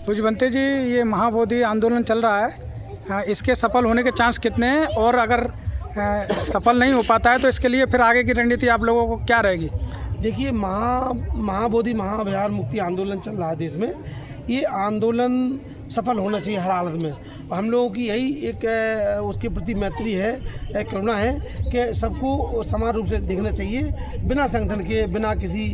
पूज्यवंते जी, ये महाबोधि आंदोलन चल रहा है, इसके सफल होने के चांस कितने हैं, और अगर सफल नहीं हो पाता है तो इसके लिए फिर आगे की रणनीति आप लोगों को क्या रहेगी? देखिए, महाबोधि महाविहार मुक्ति आंदोलन चल रहा है देश में। ये आंदोलन सफल होना चाहिए हर हालत में। हम लोगों की यही एक उसके प्रति मैत्री है, करुणा है कि सबको समान रूप से देखना चाहिए, बिना संगठन के, बिना किसी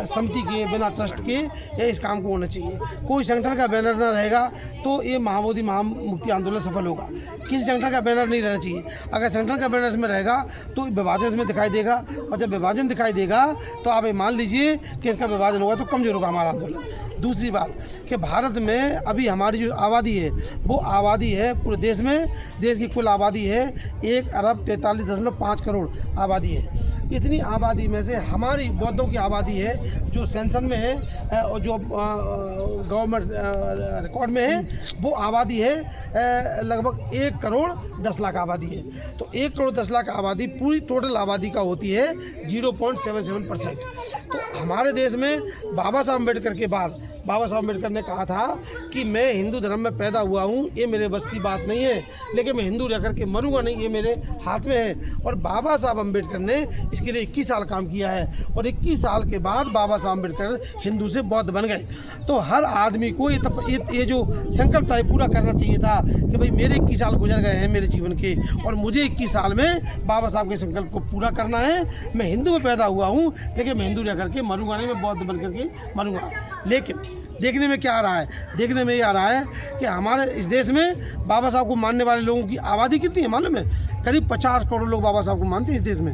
समिति के, बिना ट्रस्ट के ये इस काम को होना चाहिए। कोई संगठन का बैनर ना रहेगा तो ये महाबोधि महामुक्ति आंदोलन सफल होगा। किसी संगठन का बैनर नहीं रहना चाहिए। अगर संगठन का बैनर इसमें रहेगा तो विभाजन इसमें दिखाई देगा, और जब विभाजन दिखाई देगा तो आप ये मान लीजिए कि इसका विभाजन होगा तो कमजोर होगा हमारा आंदोलन। दूसरी बात कि भारत में अभी हमारी जो आबादी है वो आबादी है पूरे देश में, देश की कुल आबादी है 1,43.5 करोड़ आबादी है। इतनी आबादी में से हमारी बौद्धों की आबादी है जो सेंसन में है और जो गवर्नमेंट रिकॉर्ड में है, वो आबादी है लगभग 1 करोड़ 10 लाख आबादी है। तो 1 करोड़ 10 लाख आबादी पूरी टोटल आबादी का होती है 0.77%। तो हमारे देश में बाबा साहब अम्बेडकर के बाद बाबा साहब अम्बेडकर ने कहा था कि मैं हिंदू धर्म में पैदा हुआ हूँ, ये मेरे बस की बात नहीं है, लेकिन मैं हिंदू रह करके मरूंगा नहीं, ये मेरे हाथ में है। और बाबा साहब अम्बेडकर ने इसके लिए 21 साल काम किया है, और 21 साल के बाद बाबा साहब अम्बेडकर हिंदू से बौद्ध बन गए। तो हर आदमी को ये जो संकल्प था पूरा करना चाहिए था कि भाई मेरे 21 साल गुजर गए हैं मेरे जीवन के, और मुझे 21 साल में बाबा साहब के संकल्प को पूरा करना है। मैं हिंदू में पैदा हुआ हूँ, लेकिन मैं हिंदू रह करके मरूंगा नहीं, मैं बौद्ध बन करके मरूंगा। लेकिन देखने में क्या आ रहा है? देखने में ये आ रहा है कि हमारे इस देश में बाबा साहब को मानने वाले लोगों की आबादी कितनी है मालूम है? करीब 50 करोड़ लोग बाबा साहब को मानते हैं इस देश में।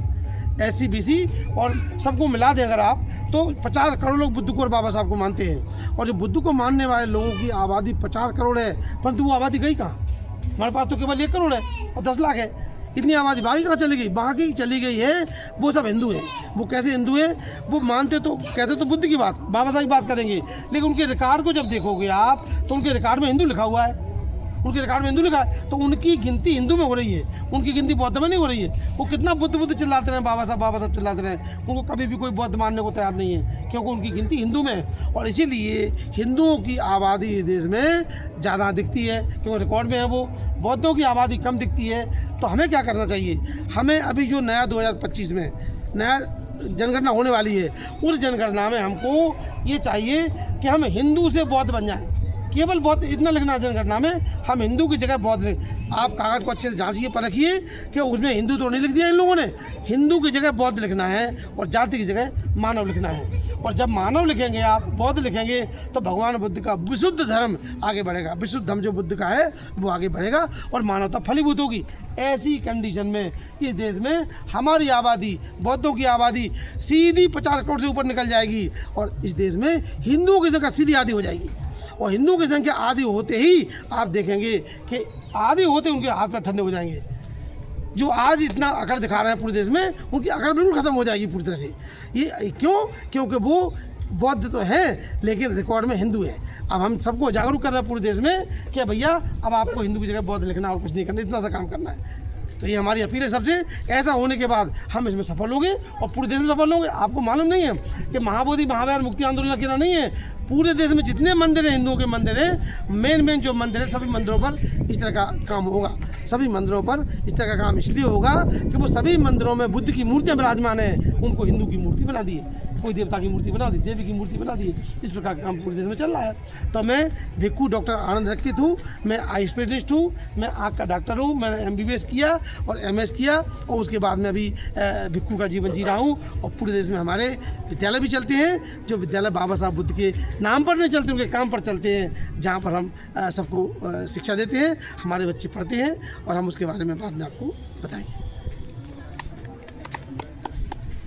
SC BC और सबको मिला दें अगर आप, तो 50 करोड़ लोग बुद्ध को और बाबा साहब को मानते हैं। और जो बुद्ध को मानने वाले लोगों की आबादी 50 करोड़ है, परंतु वो आबादी गई कहाँ? हमारे पास तो केवल 1 करोड़ है और 10 लाख है। इतनी आबादी बाकी कहाँ चली गई? बाकी चली गई है। वो सब हिंदू हैं। वो कैसे हिंदू है? वो मानते तो कहते तो बुद्ध की बात, बाबा साहब की बात करेंगे, लेकिन उनके रिकॉर्ड को जब देखोगे आप तो उनके रिकॉर्ड में हिंदू लिखा हुआ है। उनके रिकॉर्ड में हिंदू लिखा है, तो उनकी गिनती हिंदू में हो रही है, उनकी गिनती बौद्ध में नहीं हो रही है। वो कितना बुद्ध चिल्लाते रहे, बाबा साहब चिल्लाते रहे, उनको कभी भी कोई बौद्ध मानने को तैयार नहीं है, क्योंकि उनकी गिनती हिंदू में है। और इसीलिए हिंदुओं की आबादी इस देश में ज़्यादा दिखती है, क्योंकि रिकॉर्ड में है वो। बौद्धों की आबादी कम दिखती है। तो हमें क्या करना चाहिए? हमें अभी जो नया 2025 में नया जनगणना होने वाली है, उस जनगणना में हमको ये चाहिए कि हम हिंदू से बौद्ध बन जाएं। केवल बौद्ध इतना लिखना है जनगणना में, हम हिंदू की जगह बौद्ध लिख। आप कागज़ को अच्छे से जांचिए, परखिए कि उसमें हिंदू तो नहीं लिख दिया इन लोगों ने। हिंदू की जगह बौद्ध लिखना है और जाति की जगह मानव लिखना है। और जब मानव लिखेंगे, आप बौद्ध लिखेंगे, तो भगवान बुद्ध का विशुद्ध धर्म आगे बढ़ेगा। विशुद्ध धर्म जो बुद्ध का है वो आगे बढ़ेगा और मानवता फलीभूत होगी। ऐसी कंडीशन में इस देश में हमारी आबादी, बौद्धों की आबादी सीधी 50 करोड़ से ऊपर निकल जाएगी, और इस देश में हिंदुओं की जगह सीधी आधी हो जाएगी। और हिंदुओं की संख्या आधी होते ही आप देखेंगे कि आधी होते उनके हाथ पैर ठंडे हो जाएंगे। जो आज इतना अकड़ दिखा रहे हैं पूरे देश में, उनकी अकड़ बिल्कुल ख़त्म हो जाएगी पूरी तरह से। ये क्यों? क्योंकि वो बौद्ध तो हैं लेकिन रिकॉर्ड में हिंदू है। अब हम सबको जागरूक कर रहे हैं पूरे देश में कि भैया अब आपको हिंदू की जगह बौद्ध लिखना और कुछ नहीं करना, इतना सा काम करना है। तो ये हमारी अपील है सबसे। ऐसा होने के बाद हम इसमें सफल होंगे और पूरे देश में सफल होंगे। आपको मालूम नहीं है कि महाबोधि महाविहार मुक्ति आंदोलन अकेला नहीं है, पूरे देश में जितने मंदिर हैं, हिंदुओं के मंदिर हैं, मेन जो मंदिर है, सभी मंदिरों पर इस तरह का काम होगा। सभी मंदिरों पर इस तरह का काम इसलिए होगा कि वो सभी मंदिरों में बुद्ध की मूर्तियाँ विराजमान है, उनको हिंदू की मूर्ति बना दी है, कोई देवता की मूर्ति बना दी, देवी की मूर्ति बना दी है। इस प्रकार का काम पूरे देश में चल रहा है। तो मैं भिक्खू डॉक्टर आनंद रक्षित हूँ, मैं आई स्पेशलिस्ट हूँ, मैं आँख का डॉक्टर हूँ। मैंने MBBS किया और MS किया, और उसके बाद में अभी भिक्खू का जीवन जी रहा हूँ। और पूरे देश में हमारे विद्यालय भी चलते हैं, जो विद्यालय बाबा साहब बुद्ध के नाम पर नहीं चलते, उनके काम पर चलते हैं, जहाँ पर हम सबको शिक्षा देते हैं। हमारे बच्चे पढ़ते हैं और हम उसके बारे में बाद में आपको बताएंगे।